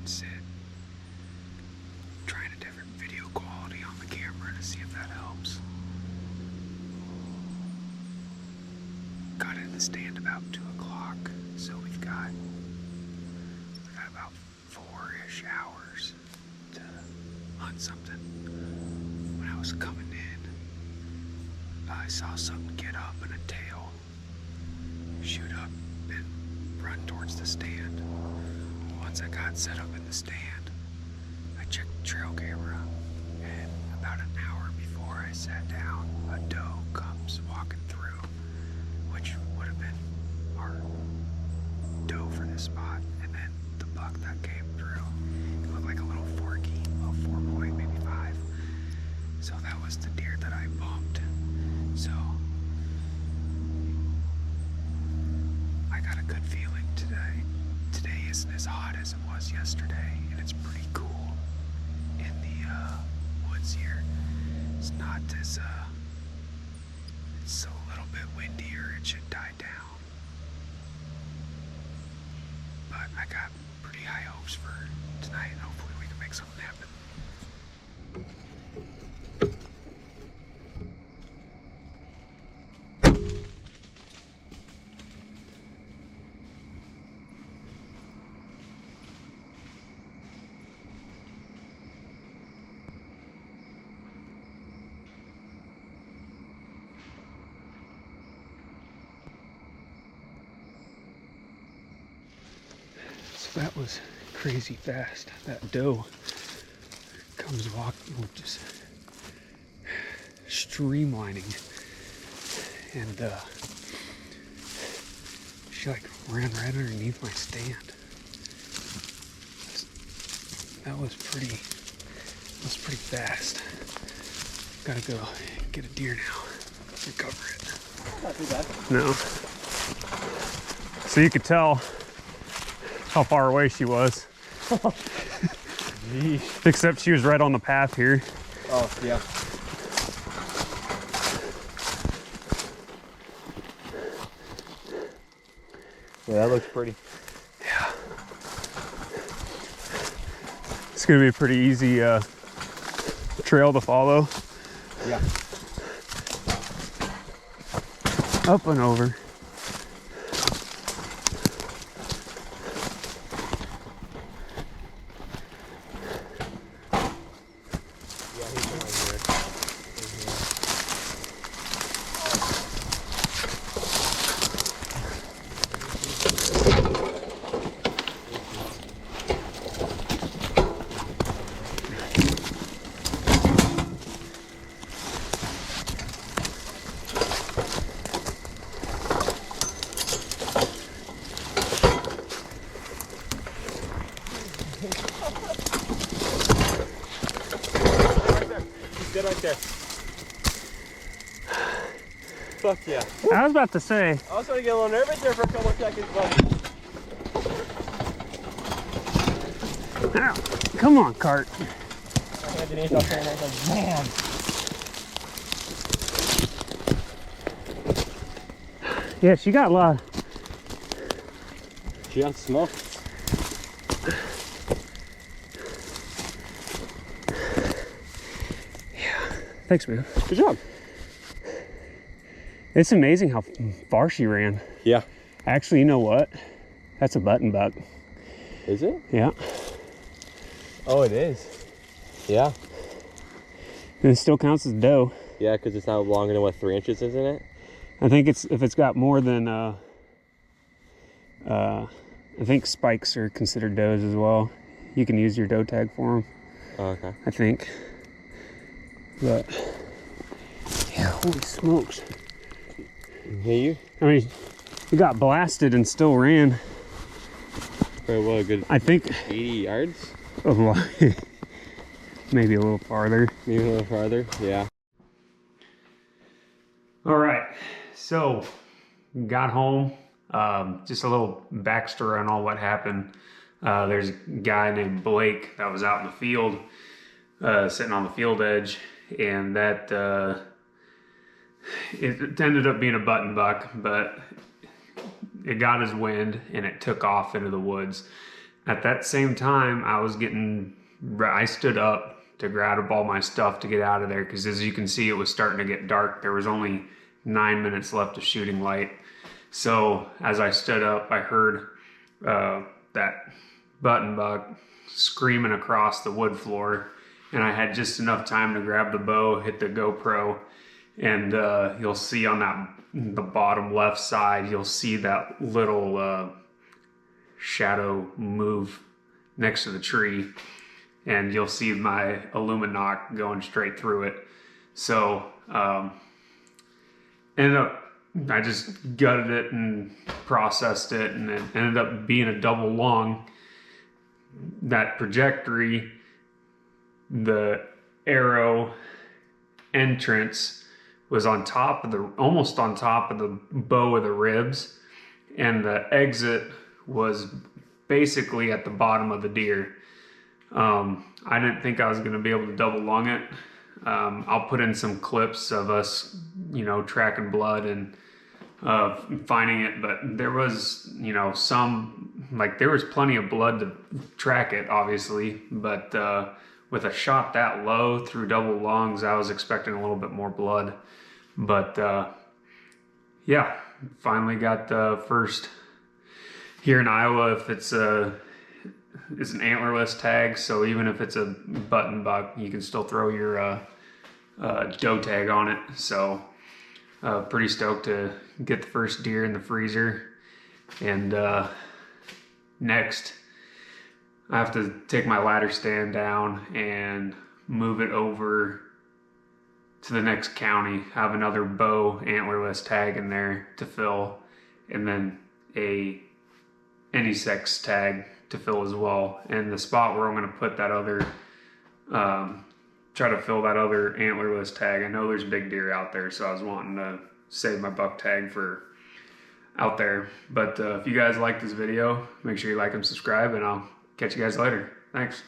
and sit. Trying a different video quality on the camera to see if that helps. Got in the stand about 2 o'clock, so we've got about 4-ish hours to hunt something. When I was coming in, I saw something get up and a tail shoot up and run towards the stand. Once I got set up in the stand, I checked the trail camera, and about an hour before I sat down, a doe comes walking through, which would have been our doe for this spot, and then the buck that came through, it looked like a little forky, a 4-point, maybe 5. So that was the deer that I bumped. So I got a good feeling today. Today isn't as hot as it was yesterday, and it's pretty cool in the woods here. It's not as it's a little bit windier. It should die down, but I got pretty high hopes for tonight, and hopefully we can make something happen. So that was crazy fast. That doe comes walking, just streamlining, and she like ran right underneath my stand. That was pretty fast. Gotta go get a deer now, recover it. Not too bad. No. So you could tell how far away she was. Except she was right on the path here. Oh, yeah. Yeah, that looks pretty. Yeah. It's gonna be a pretty easy trail to follow. Yeah. Up and over. Good right there. Fuck yeah. I was about to say. I was starting to get a little nervous there for a couple of seconds, but... Ow. Come on, cart. I had Denise up there and I was like, man. Yeah, she got a lot. She got smoke. Thanks, man. Good job. It's amazing how far she ran. Yeah. Actually, you know what? That's a button buck. Is it? Yeah. Oh, it is. Yeah. And it still counts as doe. Yeah, because it's not longer than, what, 3 inches, isn't it? I think if it's got more than, I think spikes are considered does as well. You can use your doe tag for them. Oh, okay. I think. But, yeah, holy smokes. Yeah, you? I mean, it got blasted and still ran. For what, a good, I think 80 yards? Maybe a little farther. Maybe a little farther, yeah. All right, so got home. Just a little backstory on all what happened. There's a guy named Blake that was out in the field, sitting on the field edge, and that it ended up being a button buck, but it got his wind and it took off into the woods. at that same time, I stood up to grab up all my stuff to get out of there, because as you can see, it was starting to get dark. There was only 9 minutes left of shooting light. So as I stood up, I heard that button buck screaming across the wood floor, and I had just enough time to grab the bow, hit the GoPro, and you'll see on the bottom left side, you'll see that little shadow move next to the tree, and you'll see my Illuminoc going straight through it. So I just gutted it and processed it, and it ended up being a double long. That trajectory, the arrow entrance was almost on top of the bow of the ribs, and the exit was basically at the bottom of the deer. I didn't think I was going to be able to double lung it. I'll put in some clips of us, tracking blood and finding it, but there was, there was plenty of blood to track it, obviously, but with a shot that low through double lungs, I was expecting a little bit more blood. But yeah, finally got the first here in Iowa. If it's an antlerless tag, so even if it's a button buck, you can still throw your doe tag on it. So pretty stoked to get the first deer in the freezer. And next, I have to take my ladder stand down and move it over to the next county, have another bow antlerless tag in there to fill, and then any sex tag to fill as well. And the spot where I'm going to put that other, try to fill that other antlerless tag, I know there's big deer out there, so I was wanting to save my buck tag for out there. But if you guys like this video, make sure you like and subscribe, and I'll catch you guys later. Thanks.